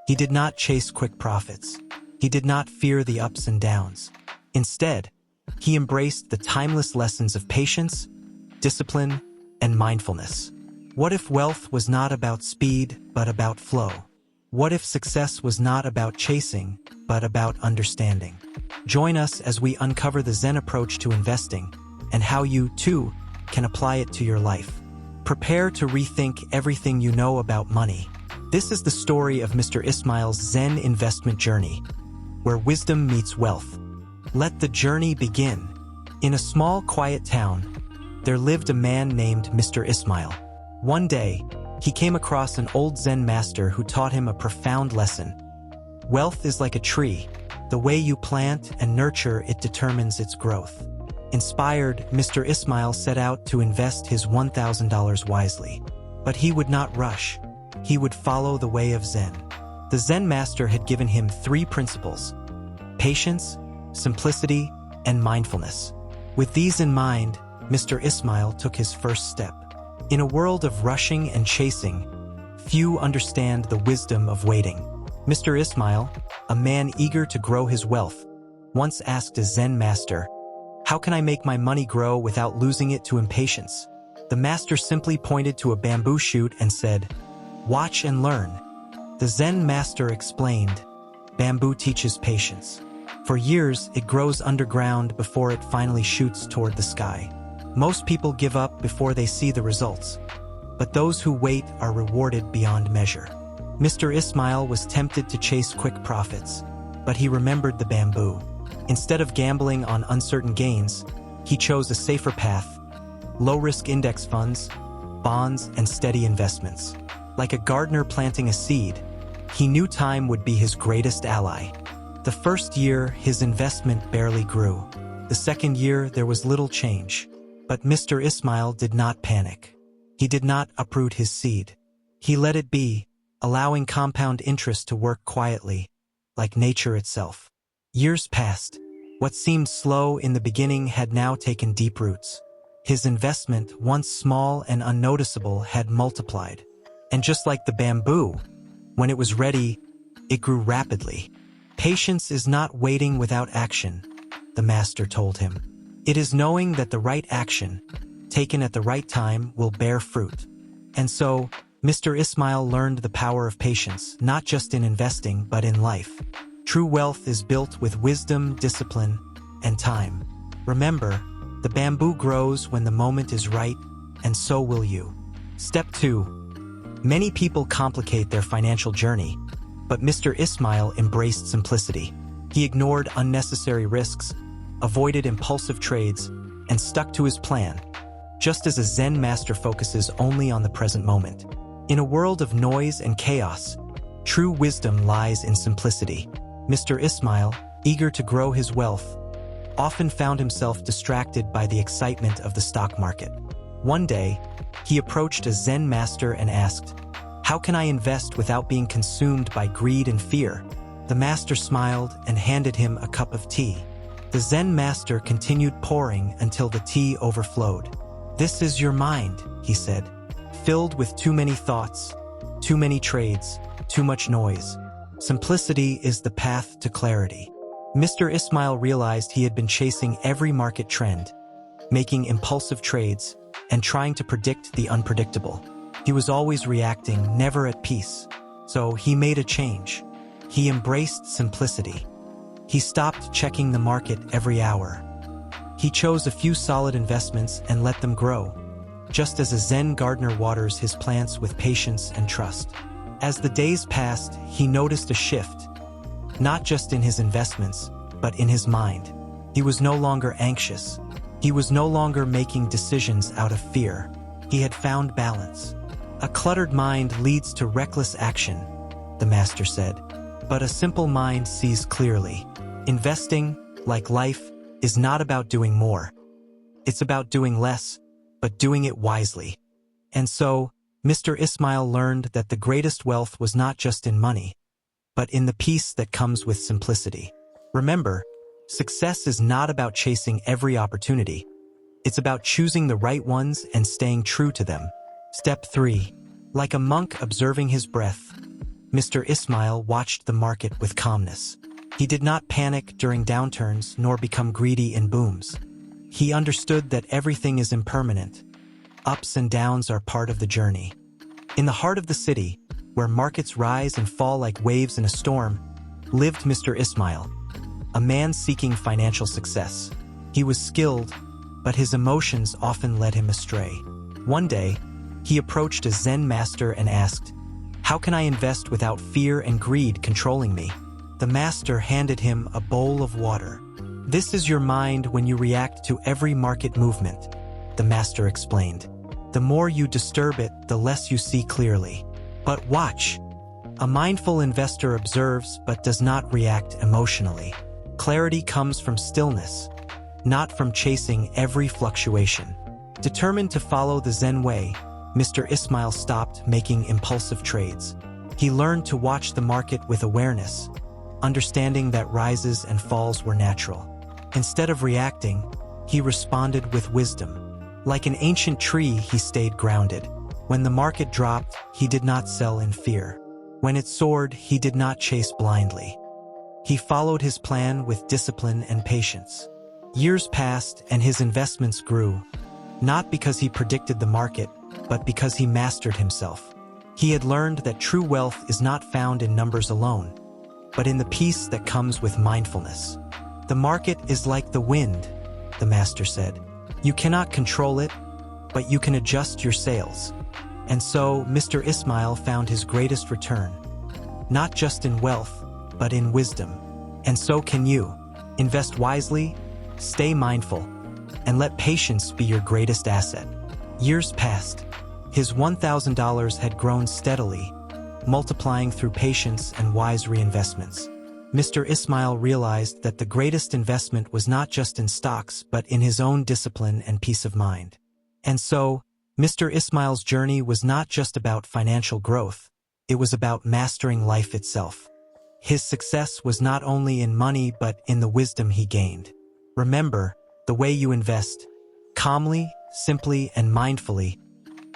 He did not chase quick profits. He did not fear the ups and downs. Instead, he embraced the timeless lessons of patience, discipline, and mindfulness. What if wealth was not about speed, but about flow? What if success was not about chasing, but about understanding? Join us as we uncover the Zen approach to investing and how you, too, can apply it to your life. Prepare to rethink everything you know about money. This is the story of Mr. Ismail's Zen investment journey, where wisdom meets wealth. Let the journey begin. In a small, quiet town, there lived a man named Mr. Ismail. One day, he came across an old Zen master who taught him a profound lesson. Wealth is like a tree. The way you plant and nurture it determines its growth. Inspired, Mr. Ismail set out to invest his $1,000 wisely. But he would not rush. He would follow the way of Zen. The Zen master had given him 3 principles: patience, simplicity, and mindfulness. With these in mind, Mr. Ismail took his first step. In a world of rushing and chasing, few understand the wisdom of waiting. Mr. Ismail, a man eager to grow his wealth, once asked a Zen master, "How can I make my money grow without losing it to impatience?" The master simply pointed to a bamboo shoot and said, "Watch and learn." The Zen master explained, "Bamboo teaches patience. For years, it grows underground before it finally shoots toward the sky. Most people give up before they see the results, but those who wait are rewarded beyond measure." Mr. Ismail was tempted to chase quick profits, but he remembered the bamboo. Instead of gambling on uncertain gains, he chose a safer path: low-risk index funds, bonds, and steady investments. Like a gardener planting a seed, he knew time would be his greatest ally. The first year, his investment barely grew. The second year, there was little change. But Mr. Ismail did not panic. He did not uproot his seed. He let it be, allowing compound interest to work quietly, like nature itself. Years passed. What seemed slow in the beginning had now taken deep roots. His investment, once small and unnoticeable, had multiplied. And just like the bamboo, when it was ready, it grew rapidly. "Patience is not waiting without action," the master told him. "It is knowing that the right action, taken at the right time, will bear fruit." And so, Mr. Ismail learned the power of patience, not just in investing, but in life. True wealth is built with wisdom, discipline, and time. Remember, the bamboo grows when the moment is right, and so will you. Step 2. Many people complicate their financial journey, but Mr. Ismail embraced simplicity. He ignored unnecessary risks, avoided impulsive trades, and stuck to his plan, just as a Zen master focuses only on the present moment. In a world of noise and chaos, true wisdom lies in simplicity. Mr. Ismail, eager to grow his wealth, often found himself distracted by the excitement of the stock market. One day, he approached a Zen master and asked, "How can I invest without being consumed by greed and fear?" The master smiled and handed him a cup of tea. The Zen master continued pouring until the tea overflowed. "This is your mind," he said, "filled with too many thoughts, too many trades, too much noise. Simplicity is the path to clarity." Mr. Ismail realized he had been chasing every market trend, making impulsive trades, and trying to predict the unpredictable. He was always reacting, never at peace. So he made a change. He embraced simplicity. He stopped checking the market every hour. He chose a few solid investments and let them grow, just as a Zen gardener waters his plants with patience and trust. As the days passed, he noticed a shift, not just in his investments, but in his mind. He was no longer anxious. He was no longer making decisions out of fear. He had found balance. "A cluttered mind leads to reckless action," the master said, "but a simple mind sees clearly." Investing, like life, is not about doing more. It's about doing less, but doing it wisely. And so, Mr. Ismail learned that the greatest wealth was not just in money, but in the peace that comes with simplicity. Remember, success is not about chasing every opportunity. It's about choosing the right ones and staying true to them. Step 3. Like a monk observing his breath, Mr. Ismail watched the market with calmness. He did not panic during downturns nor become greedy in booms. He understood that everything is impermanent. Ups and downs are part of the journey. In the heart of the city, where markets rise and fall like waves in a storm, lived Mr. Ismail, a man seeking financial success. He was skilled, but his emotions often led him astray. One day, he approached a Zen master and asked, "How can I invest without fear and greed controlling me?" The master handed him a bowl of water. "This is your mind when you react to every market movement," the master explained. "The more you disturb it, the less you see clearly. But watch. A mindful investor observes but does not react emotionally. Clarity comes from stillness, not from chasing every fluctuation." Determined to follow the Zen way, Mr. Ismail stopped making impulsive trades. He learned to watch the market with awareness, understanding that rises and falls were natural. Instead of reacting, he responded with wisdom. Like an ancient tree, he stayed grounded. When the market dropped, he did not sell in fear. When it soared, he did not chase blindly. He followed his plan with discipline and patience. Years passed and his investments grew, not because he predicted the market, but because he mastered himself. He had learned that true wealth is not found in numbers alone, but in the peace that comes with mindfulness. "The market is like the wind," the master said. "You cannot control it, but you can adjust your sails." And so, Mr. Ismail found his greatest return, not just in wealth, but in wisdom. And so can you. Invest wisely, stay mindful, and let patience be your greatest asset. Years passed. His $1,000 had grown steadily, multiplying through patience and wise reinvestments. Mr. Ismail realized that the greatest investment was not just in stocks, but in his own discipline and peace of mind. And so, Mr. Ismail's journey was not just about financial growth, it was about mastering life itself. His success was not only in money but in the wisdom he gained. Remember, the way you invest, calmly, simply, and mindfully,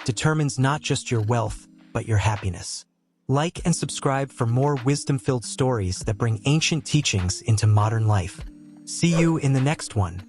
determines not just your wealth, but your happiness. Like and subscribe for more wisdom-filled stories that bring ancient teachings into modern life. See you in the next one.